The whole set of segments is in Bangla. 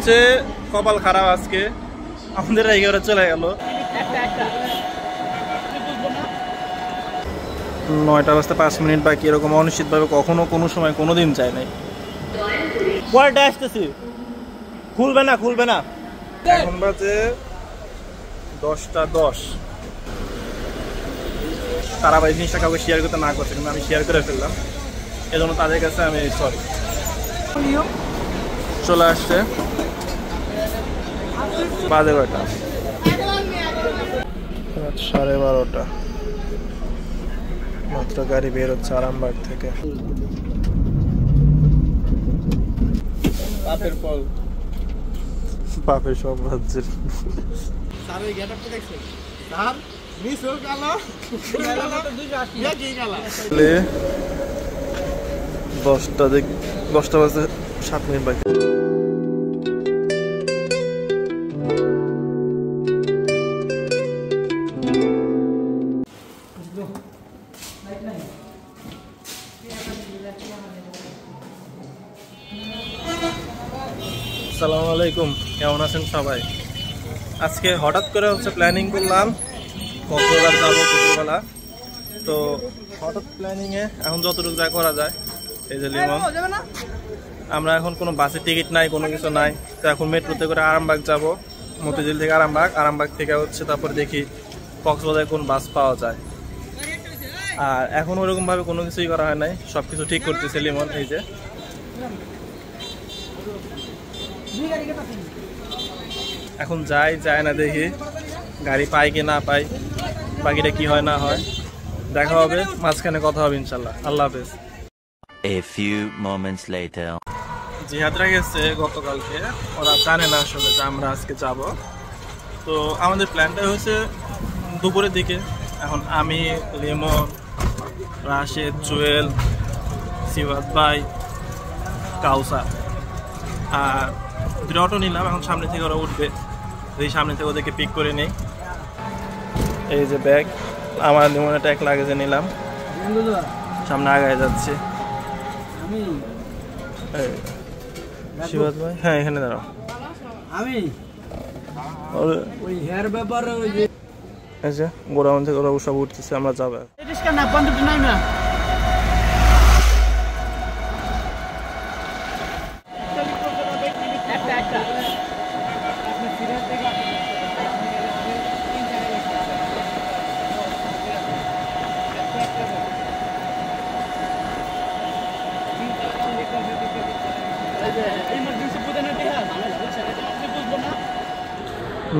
সবচেয়ে কপাল খারাপ আজকে আমাদের এগিয়ে চলে গেল 9টা বাজতে 5 মিনিট বাকি। এরকম অনিশ্চিতভাবে কখনো কোনো সময় কোনো দিন যায় নাই। পরেরটা আসতেছি, খুলবে না। এখন বাজে 10টা 10। তারা ভাই জিনিসটা কাউকে শেয়ার করতে না করছে, কিন্তু আমি শেয়ার করে ফেললাম, এজন্য তাদের কাছে আমি সরি। চলে আসছে বাজে কয়টা, 12:30। মাত্র গাড়ি বের হচ্ছে আরামবাগ থেকে। বাপের সব রাজ্যের 10টা বাজে 7 মিনিট বাকি। আসসালামু আলাইকুম, কেমন আছেন সবাই? আজকে হঠাৎ করে প্ল্যানিং করলাম কক্সবাজার যাবো দুপুরবেলা। তো হঠাৎ প্ল্যানিংয়ে এখন যতটুকু যা করা যায়, এই যে লিমন, আমরা এখন কোনো বাসের টিকিট নাই, কোনো কিছু নাই। তো এখন মেট্রোতে করে আরামবাগ যাব, মতিঝিল থেকে আরামবাগ থেকে তারপর দেখি কক্সবাজারে কোন বাস পাওয়া যায়। আর এখন ওরকম ভাবে কোনো কিছুই করা হয় নাই, সবকিছু ঠিক করতেছে লিমন। এই যে এখন যায় না, দেখি গাড়ি পাই কি না পাই, বাকিটা কি হয় না হয় দেখা হবে, মাঝখানে কথা হবে ইনশাল্লাহ। আল্লাহ হাফেজ। A few moments later. জিহাদরা গেছে গতকালকে, ওরা জানে না আসলে যে আমরা আজকে যাব। তো আমাদের প্ল্যানটা হয়েছে দুপুরের দিকে। এখন আমি, লিমন, রাশেদ, জুয়েল, সিবাত ভাই, কাউসার আর 2টা অটো নিলাম। এখন সামনে থেকে ওরা উঠবে, এই সামনে থেকে ওদেরকে পিক করে নেই। এই যে ব্যাগ, আমার লিমনের ট্যাগ লাগেজে নিলাম, সামনে আগায় যাচ্ছে। শিবাত ভাই, হ্যাঁ এখানে দাঁড়াও। আমি ওই হেয়ার ব্যাপারে ওই যে এই যে গোডাউন থেকে ওরা সব উঠতেছে, আমরা যাবো।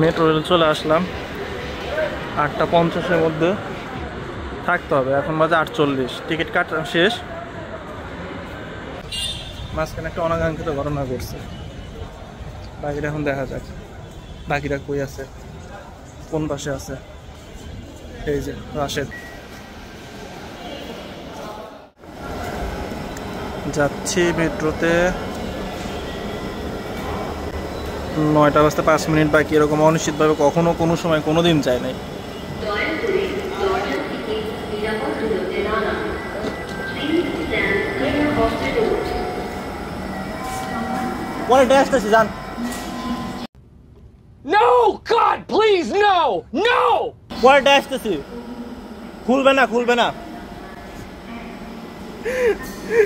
মেট্রো রেল চলে আসলাম, 8:50-এর মধ্যে থাকতে হবে। এখন বাজে 8:40, টিকিট কাটা শেষ। মাঝখানে একটা অনাকাঙ্ক্ষিত ঘটনা ঘটছে, বাকিটা এখন দেখা যাক। বাকিটা কই আছে, কোন পাশে আছে? এই যে রাশেদ যাচ্ছি মেট্রোতে। 9টা বাজতে 5 মিনিট বাকি। এরকম অনিশ্চিতভাবে কখনো কোনো সময় কোনো দিন যায় নাই। পরেরটা আসতেছি, জান। No, God, please, no, no! পরেরটা আসতেছি, খুলবে না।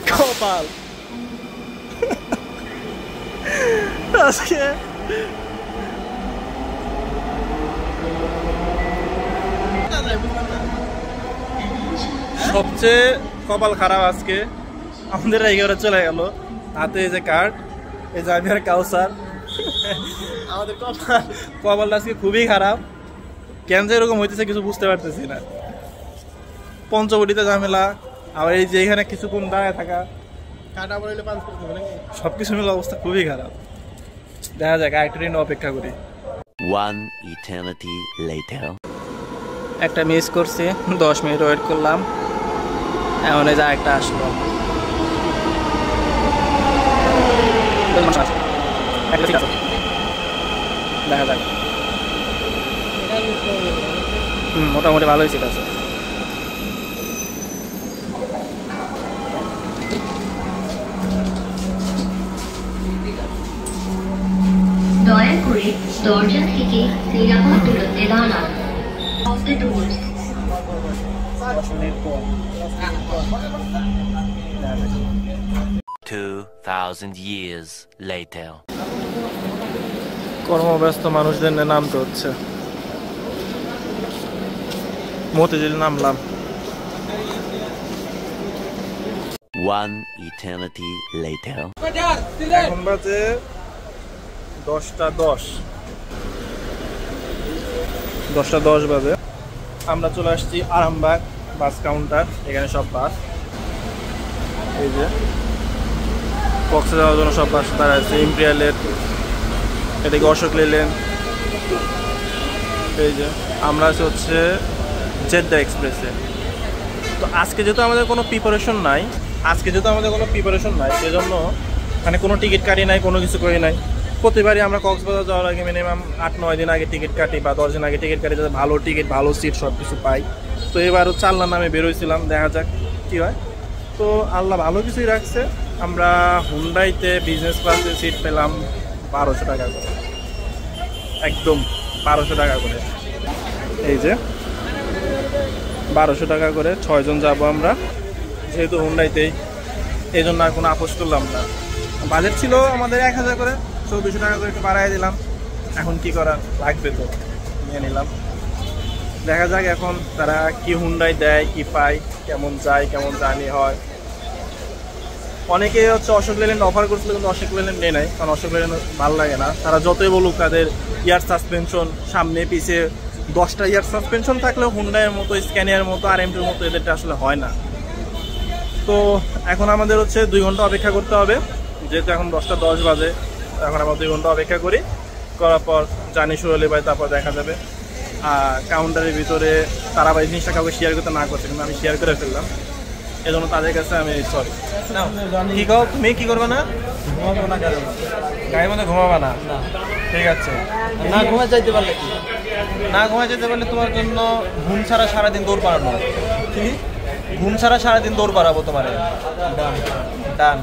কপাল আজকে সবচেয়ে কপাল খারাপ আজকে আমাদের এগিয়ে চলে গেল। হাতে এই যে কার্ড, এই যে আমি আর কাউসার। আমাদের কপালটা আজকে খুবই খারাপ। কেন যে এরকম হইতেছে কিছু বুঝতে পারতেছি না। পঞ্চবটিতে ঝামেলা, আবার এই যে এখানে কিছুক্ষণ দাঁড়ায় থাকা, সবকিছু মিলে অবস্থা খুবই খারাপ। দেখা যাক, আরেকটা দিন অপেক্ষা করি। One eternity later. একটা মিস করছি, 10 মিনিট ওয়েট করলাম, এখন এই যে আরেকটা আসলো। দেখা যাক, মোটামুটি ভালোই সিট আছে। দয়া করে দরজা থেকে নিরাপদ দূরত্বে দাঁড়ান। Of the doors. 2,000 years later. কর্মব্যস্ত মানুষদের নিয়ে নামতে হচ্ছে। মতিঝিল নামলাম। 1 eternity later. এখন বাজে 10:10 10:10 বাজে। আমরা চলে আসছি আরামবাগ বাস কাউন্টার। এখানে সব বাস, এই যে কক্সে যাওয়ার জন্য সব বাস তারা আছে। ইম্পেরিয়ালের, এদিকে অশোক লেলেন, এই যে আমরা আছি হচ্ছে জেদ্দা এক্সপ্রেসে। তো আজকে যেহেতু আমাদের কোনো প্রিপারেশন নাই সেজন্য মানে কোনো টিকিট কাটি নাই, কোনো কিছু করি নাই। প্রতিবারই আমরা কক্সবাজার যাওয়ার আগে মিনিমাম 8-9 দিন আগে টিকিট কাটি বা 10 দিন আগে টিকিট কাটি, যাতে ভালো টিকিট, ভালো সিট সব কিছু পাই। তো এবারও চাল্লার নামে বেরোইছিলাম, দেখা যাক কী হয়। তো আল্লাহ ভালো কিছুই রাখছে। আমরা হুন্ডাইতে বিজনেস ক্লাসে সিট পেলাম 1200 টাকা করে, একদম 1200 টাকা করে। এই যে 1200 টাকা করে 6 জন যাবো আমরা, যেহেতু হুন্ডাইতেই, এই জন্য আর কোনো আপোষ করলাম না। বাজেট ছিল আমাদের 1000 করে, 2400 টাকা করে একটু বাড়াই দিলাম। এখন কি করার, লাগবে তো নিয়ে নিলাম। দেখা যাক এখন তারা কি হুন্ডাই দেয়, কি পায়, কেমন যায়, কেমন জার্নি হয়। অনেকে হচ্ছে অশোক লেল্যান্ড অফার করছিল, কিন্তু অশোক লেল্যান্ড নেই নাই, কারণ অশোক লেল্যান্ড ভালো লাগে না। তারা যতই বলুক তাদের ইয়ার সাসপেনশন সামনে পিছিয়ে 10টা ইয়ার সাসপেনশন থাকলেও হুন্ডাইয়ের মতো, স্ক্যানিয়ার মতো, RMTর মতো এদেরটা আসলে হয় না। তো এখন আমাদের হচ্ছে 2 ঘন্টা অপেক্ষা করতে হবে, যেহেতু এখন 10:10 বাজে। এখন আমরা 2 ঘন্টা অপেক্ষা করার পর জার্নি শুরু হলে ভাই তারপর দেখা যাবে। আর কাউন্টারের ভিতরে তারা ভাই জিনিসটা কাউকে শেয়ার করতে না করছে, কিন্তু আমি শেয়ার করে ফেললাম, এজন্য তাদের কাছে আমি সরি। কি কও, তুমি কি করবে না? ঘুমাবো না, গাড়ির মধ্যে ঘুমাবা না? ঠিক আছে। না ঘুমায় যাইতে পারলে কি? না ঘুমায় যেতে পারলে তোমার জন্য ঘুম ছাড়া সারাদিন দৌড় পাড়ানো। কি ঘুম ছাড়া সারাদিন দৌড় পাড়াবো তোমার। ডান।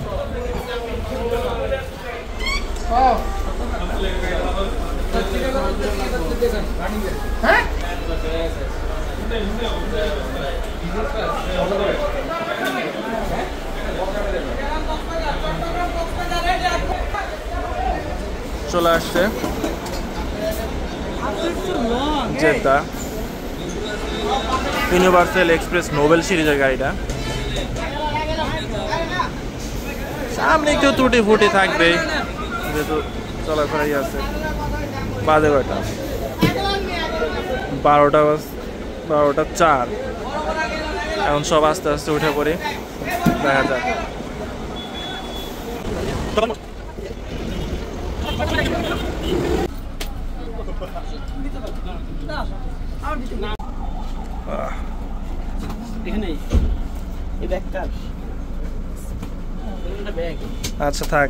চলে আসছে জেদ্দা ইউনিভার্সাল এক্সপ্রেস নোবেল সিরিজের গাড়িটা। সামনে একটু ত্রুটি ফুটি থাকবে, যেহেতু চলাফেরাই আছে। বাজে কয়টা? 12:04। এখন সব আস্তে আস্তে উঠে পড়ি, দেখা যাক। আচ্ছা থাক।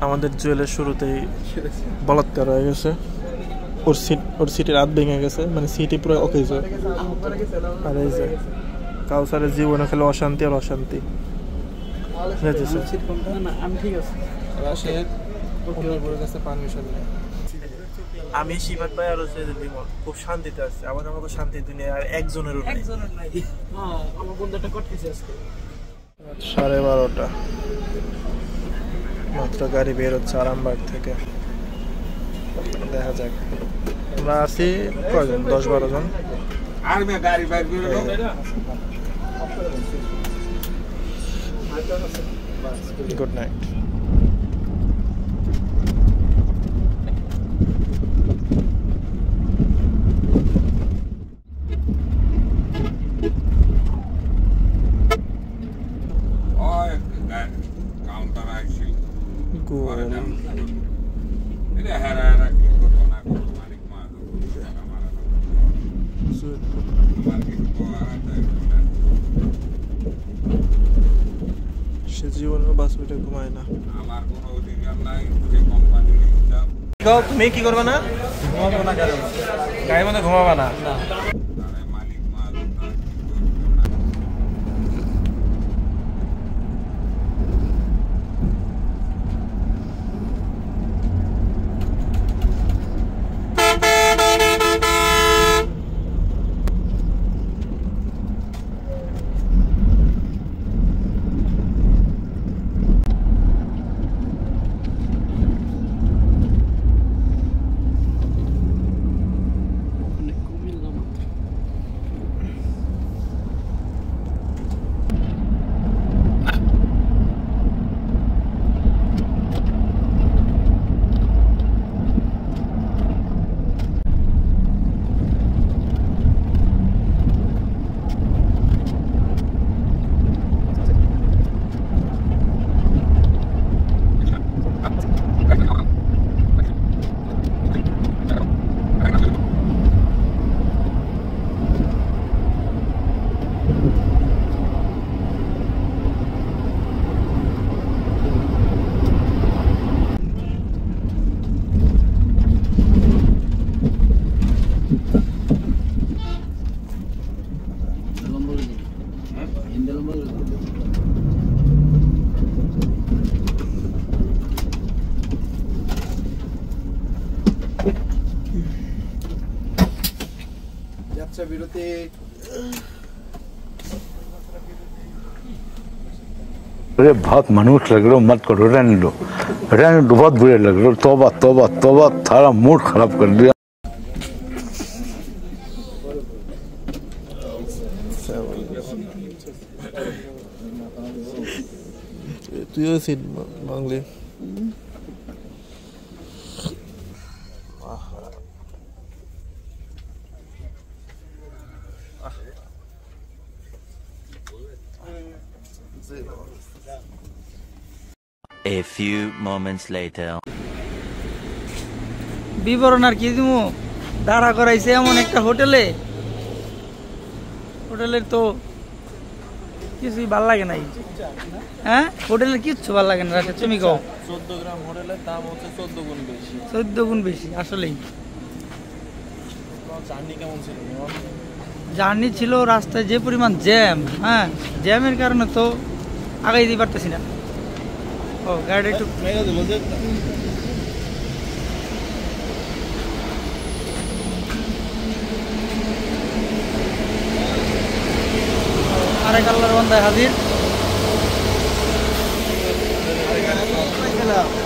আমাদের জুয়েলের শুরুতেই বলাৎকার হয়ে গেছে। ওর সিটের হাত ভেঙে গেছে, মানে সিটি পুরো অকেজ। আর এই যে কাউসারের জীবনে খেলে অশান্তি আর অশান্তি। আমি শিবাত ভাই আর খুব শান্তিতে আছি। আমাদের মতো শান্তি দুনিয়া আর একজনেরও নেই। 12:30 মাত্র গাড়ি বের হচ্ছে আরামবাগ থেকে। দেখা যাক, আমরা আছি কয়জন, 10-12 জন। Good night. সে জীবনে বাস উঠে ঘুমায় না। তুমি কি করবে না? ঘুমাবো না, গাড়ির মধ্যে ঘুমাবা না? যাত্রা বিরতি अरे बहुत मनुष्य लग रहे हो, मत करो, रहने दो बहुत बुरे लग रहे हो। तौबा तौबा तौबा, थारा मूड खराब कर दिया। তুইও seat বাংলি A few moments later. বিবরণ আর কি দিমু, দাঁড়া করাইছে এমন একটা হোটেলের তো কিছুই ভাল লাগে নাই। হ্যাঁ, হোটেলের কিচ্ছু ভাল লাগে না রাতে। তুমি কও 14 গ্রাম হোটেলের দাম হচ্ছে 14 গুণ বেশি। 14 গুণ বেশি আসলেই। জার্নি কেমন ছিল? জার্নি ছিল, রাস্তায় যে পরিমাণ জ্যাম, হ্যাঁ জ্যামের কারণে তো আগাই দিতে পারতেছি না। ও গাড়ি একটু আরেক আল্লাহর বান্দায় হাজির।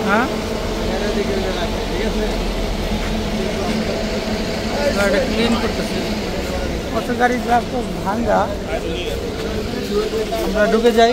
হ্যাঁ গাড়িটা ক্লিন করতেছে। কত গাড়ির গ্লাস তো ভাঙ্গা। আমরা ঢুকে যাই।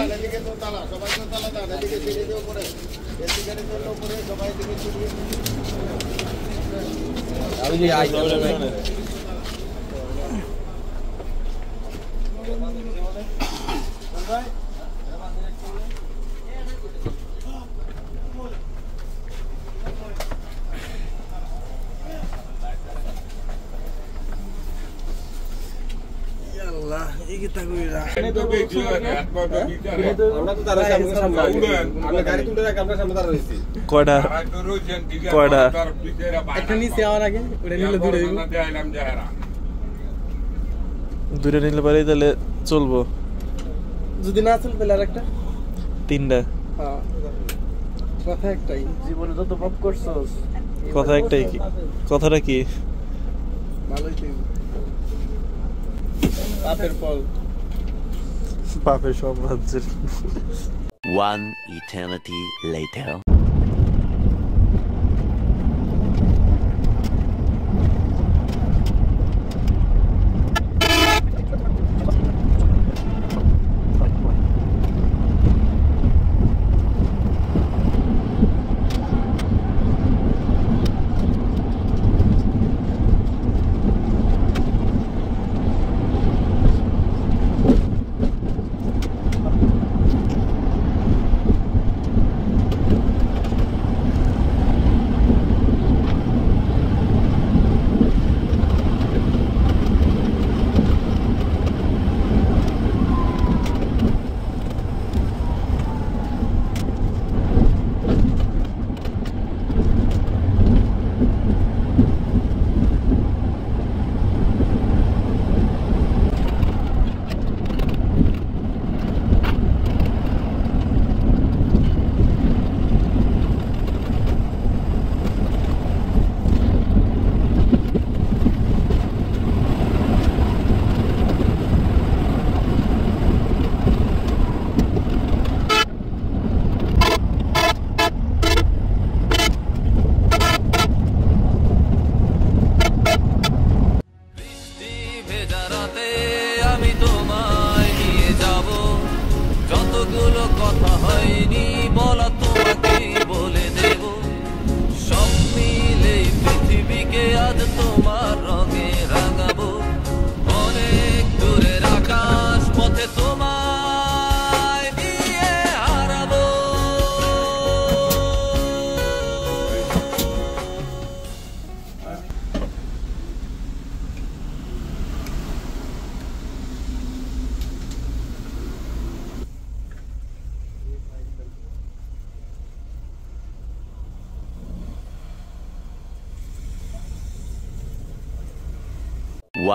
কয়টা কয়টা একটা নিচে আমার আগে ওটা নিলে দূরে নিলে পারি, তাহলে চলবো। যদি না চলে তাহলে আরেকটা 3টা। কথা একটাই, জীবনে যত পাপ করছস কথা একটাই। কি কথাটা? কি ভালোই থাকবে। পাপের ফল পাপের সব রাজ্যের। One eternity later. কথা হয়নি বলা তোমাকে বলে দেব, সব মিলে পৃথিবীকে আজ তোমার রঙে রাঙাবো। অনেক দূরের আকাশ পথে তোমায় নিয়ে হারাবো।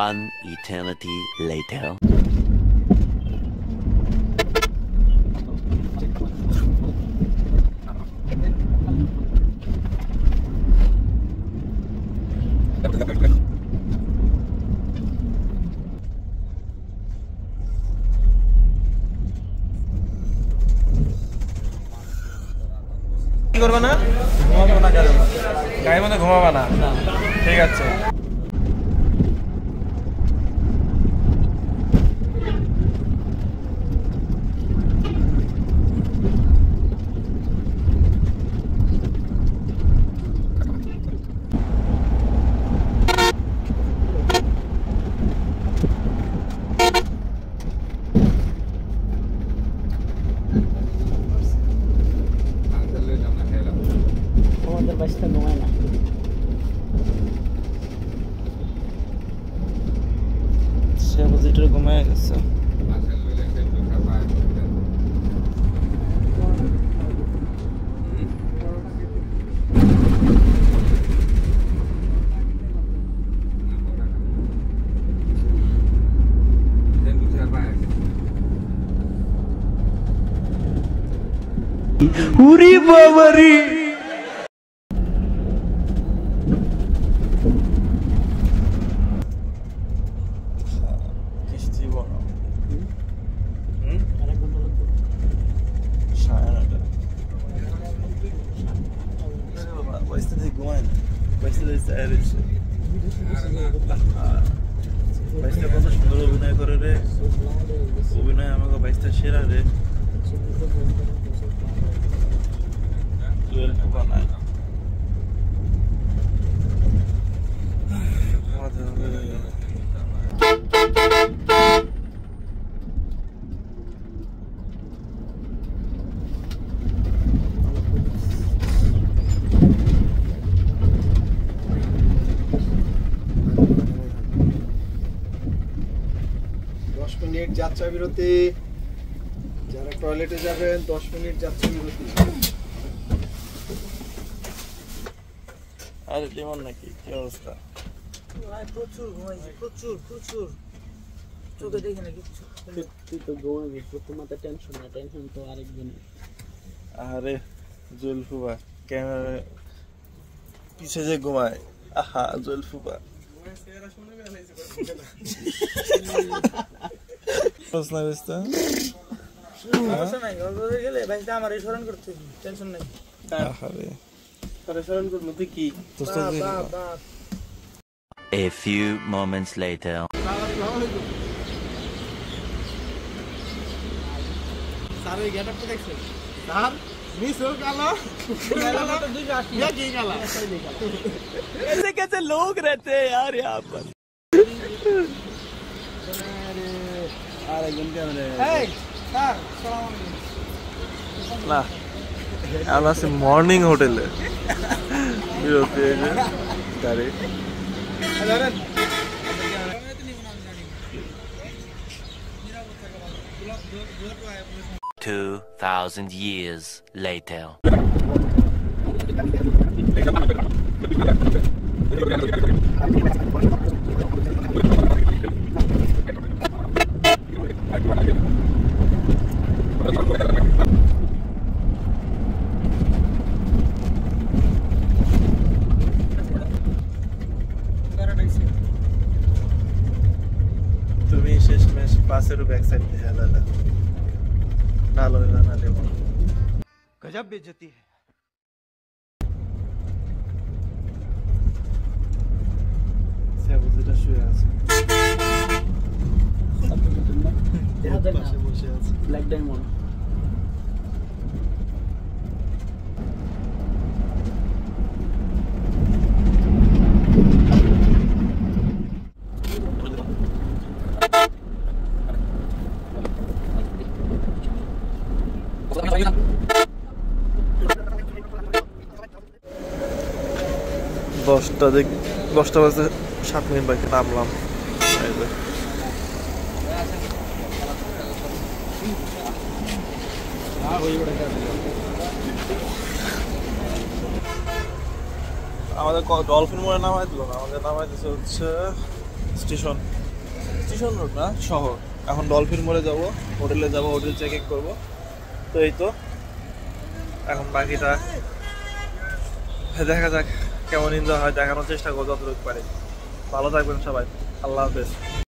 One eternity later. করবে না? গাড়ির মধ্যে ঘুমাবে না? ঠিক আছে। আমাদের বাসটা ঘুমায় না। সে বুঝিটা ঘুমায় গেছে। উরি বাবারি কিস্তি বড় পরিস্থিতি ঘুমায় না, পরিস্থিতি বাইশটা কত সুন্দর অভিনয় করে রে, অভিনয় আমাকে বাইশটা সেরা রে। বানায় মিনিট যাত্রা বিরতি, যারা টয়লেটে যাবেন 10 মিনিট যাত্রা বিরতি। আরে লিমন নাকি কি অবস্থা? প্রচুর ঘুমাইছি, প্রচুর প্রচুর, চোখে দেখি না কিছু। তুই তো ঘুমাবি, তোর মাথায় টেনশন না, টেনশন তো আরেকজনের। আরে জুলফুবা ক্যামেরা পিছে যে ঘুমায়, আহা জুলফুবা প্রশ্ন বুঝতে গেলে ভাই আমার স্মরণ করতে টেনশন নাই। আরে তারা স্মরণ করলো তুই কি? A few moments later. Sir এই গেটআপটা দেখছেন? স্যার মিস হো কালো ये की काला ऐसे कैसे लोग रहते हैं यार यहाँ पर? अरे गुन कैमरे এই স্যার আসসালামু আলাইকুম। না আমরা আছি মর্নিং হোটেলে, বিরতি এই যে গাড়ি। ধরেন 2,000 years later. তুমি শেষমেশ পাশের ব্যাক সাইড দিয়ে হেলালা ডালো না দেব गजब बेइज्जती है। সে বুঝিটা শুয়ে আছে, পাশে বসে আছে। ব্ল্যাক ডায়মন্ড দশটা বাজে 7 মিনিট বাকি নামলাম। আমাদের ডলফিন মোড়ে নামাই দিল না, আমাদের নামাই দিচ্ছে হচ্ছে স্টেশন রোড না শহর। এখন ডলফিন মোড়ে যাবো, হোটেলে যাবো, হোটেল চেক ইন করবো। তো এই তো এখন বাকিটা দেখা যাক কেমন এনজয় হয়, দেখানোর চেষ্টা করবো যতটুকু পারি। ভালো থাকবেন সবাই, আল্লাহ হাফেজ।